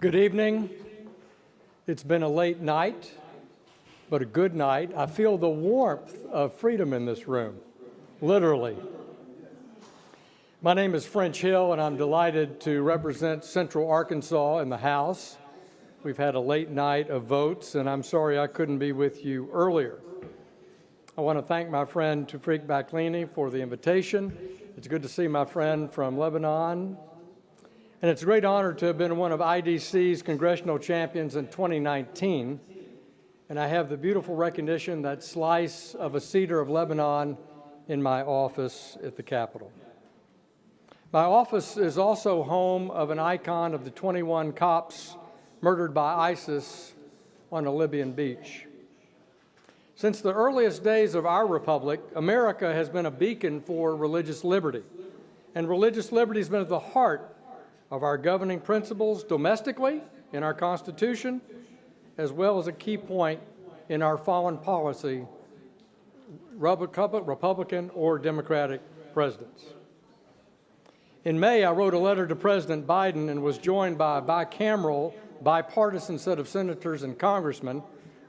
Good evening. It's been a late night, but a good night. I feel the warmth of freedom in this room, literally. My name is French Hill, and I'm delighted to represent Central Arkansas in the House. We've had a late night of votes, and I'm sorry I couldn't be with you earlier. I want to thank my friend Tawfiq Baklini for the invitation. It's good to see my friend from Lebanon. And it's a great honor to have been one of IDC's Congressional Champions in 2019. And I have the beautiful recognition, that slice of a cedar of Lebanon, in my office at the Capitol. My office is also home of an icon of the 21 Copts murdered by ISIS on a Libyan beach. Since the earliest days of our republic, America has been a beacon for religious liberty. And religious liberty has been at the heart of our governing principles domestically in our Constitution, as well as a key point in our foreign policy, Republican or Democratic presidents. In May, I wrote a letter to President Biden and was joined by a bipartisan set of senators and congressmen,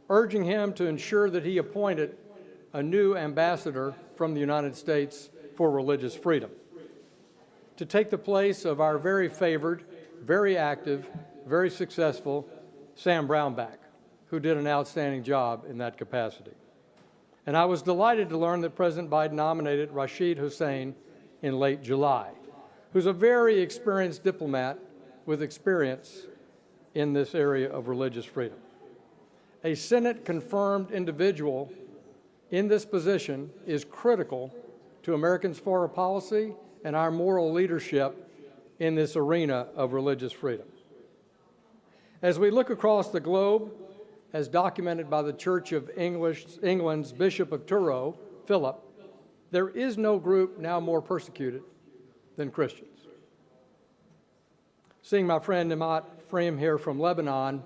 urging him to ensure that he appointed a new ambassador from the United States for religious freedom, to take the place of our very favored, very active, very successful Sam Brownback, who did an outstanding job in that capacity. And I was delighted to learn that President Biden nominated Rashid Hussain in late July, who's a very experienced diplomat with experience in this area of religious freedom. A Senate-confirmed individual in this position is critical to Americans' foreign policy and our moral leadership in this arena of religious freedom. As we look across the globe, as documented by the Church of England's Bishop of Truro, Philip, there is no group now more persecuted than Christians. Seeing my friend Nimat Frame here from Lebanon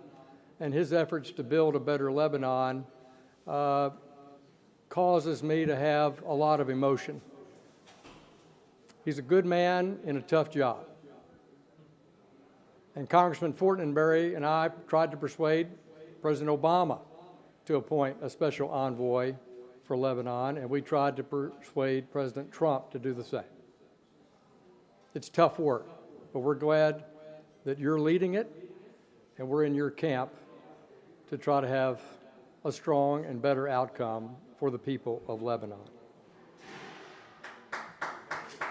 and his efforts to build a better Lebanon causes me to have a lot of emotion. He's a good man in a tough job. And Congressman Fortenberry and I tried to persuade President Obama to appoint a special envoy for Lebanon, and we tried to persuade President Trump to do the same. It's tough work, but we're glad that you're leading it, and we're in your camp to try to have a strong and better outcome for the people of Lebanon.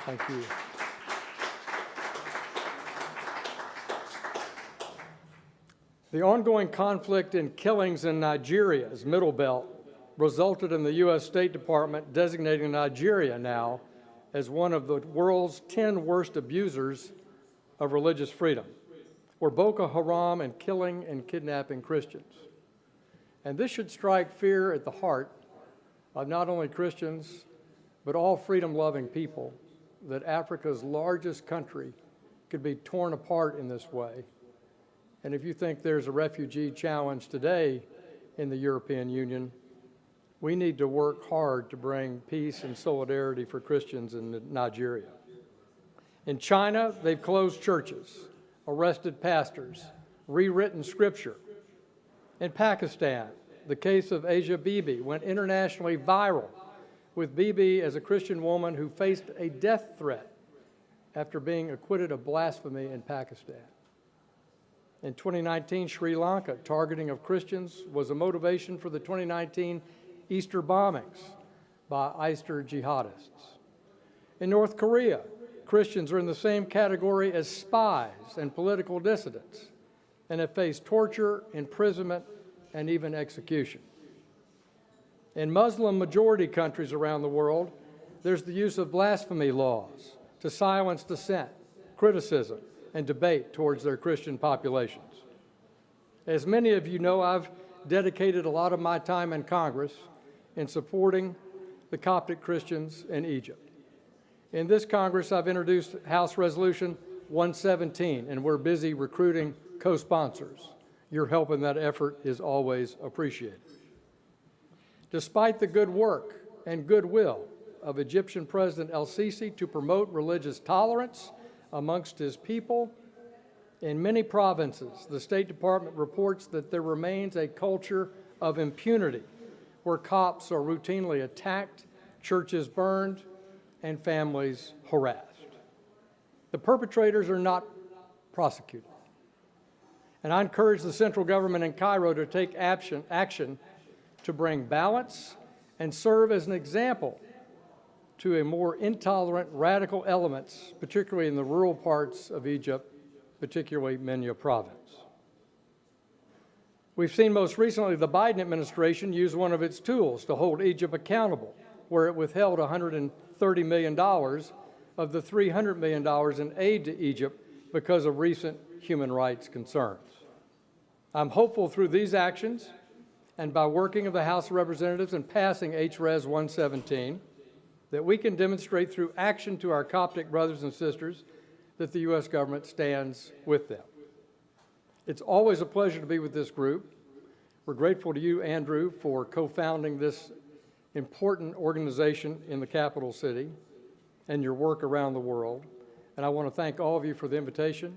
Thank you. The ongoing conflict and killings in Nigeria's Middle Belt resulted in the U.S. State Department designating Nigeria now as one of the world's 10 worst abusers of religious freedom, where Boko Haram and killing and kidnapping Christians. And this should strike fear at the heart of not only Christians, but all freedom-loving people, that Africa's largest country could be torn apart in this way. And if you think there's a refugee challenge today in the European Union, we need to work hard to bring peace and solidarity for Christians in Nigeria. In China, they've closed churches, arrested pastors, rewritten scripture. In Pakistan, the case of Asia Bibi went internationally viral, with Bibi as a Christian woman who faced a death threat after being acquitted of blasphemy in Pakistan. In 2019, Sri Lanka, targeting of Christians was a motivation for the 2019 Easter bombings by Easter jihadists. In North Korea, Christians are in the same category as spies and political dissidents and have faced torture, imprisonment, and even execution. In Muslim-majority countries around the world, there's the use of blasphemy laws to silence dissent, criticism, and debate towards their Christian populations. As many of you know, I've dedicated a lot of my time in Congress in supporting the Coptic Christians in Egypt. In this Congress, I've introduced House Resolution 117, and we're busy recruiting co-sponsors. Your help in that effort is always appreciated. Despite the good work and goodwill of Egyptian President El-Sisi to promote religious tolerance amongst his people, In many provinces, the State Department reports that there remains a culture of impunity where cops are routinely attacked, churches burned, and families harassed. The perpetrators are not prosecuted. And I encourage the central government in Cairo to take action to bring balance and serve as an example to a more intolerant radical elements, particularly in the rural parts of Egypt, particularly Minya province. We've seen most recently the Biden administration use one of its tools to hold Egypt accountable, where it withheld $130 million of the $300 million in aid to Egypt because of recent human rights concerns. I'm hopeful through these actions and by working of the House of Representatives and passing HRES 117 that we can demonstrate through action to our Coptic brothers and sisters that the U.S. government stands with them. It's always a pleasure to be with this group. We're grateful to you, Andrew, for co-founding this important organization in the capital city and your work around the world. And I want to thank all of you for the invitation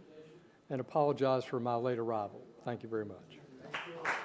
and apologize for my late arrival. Thank you very much.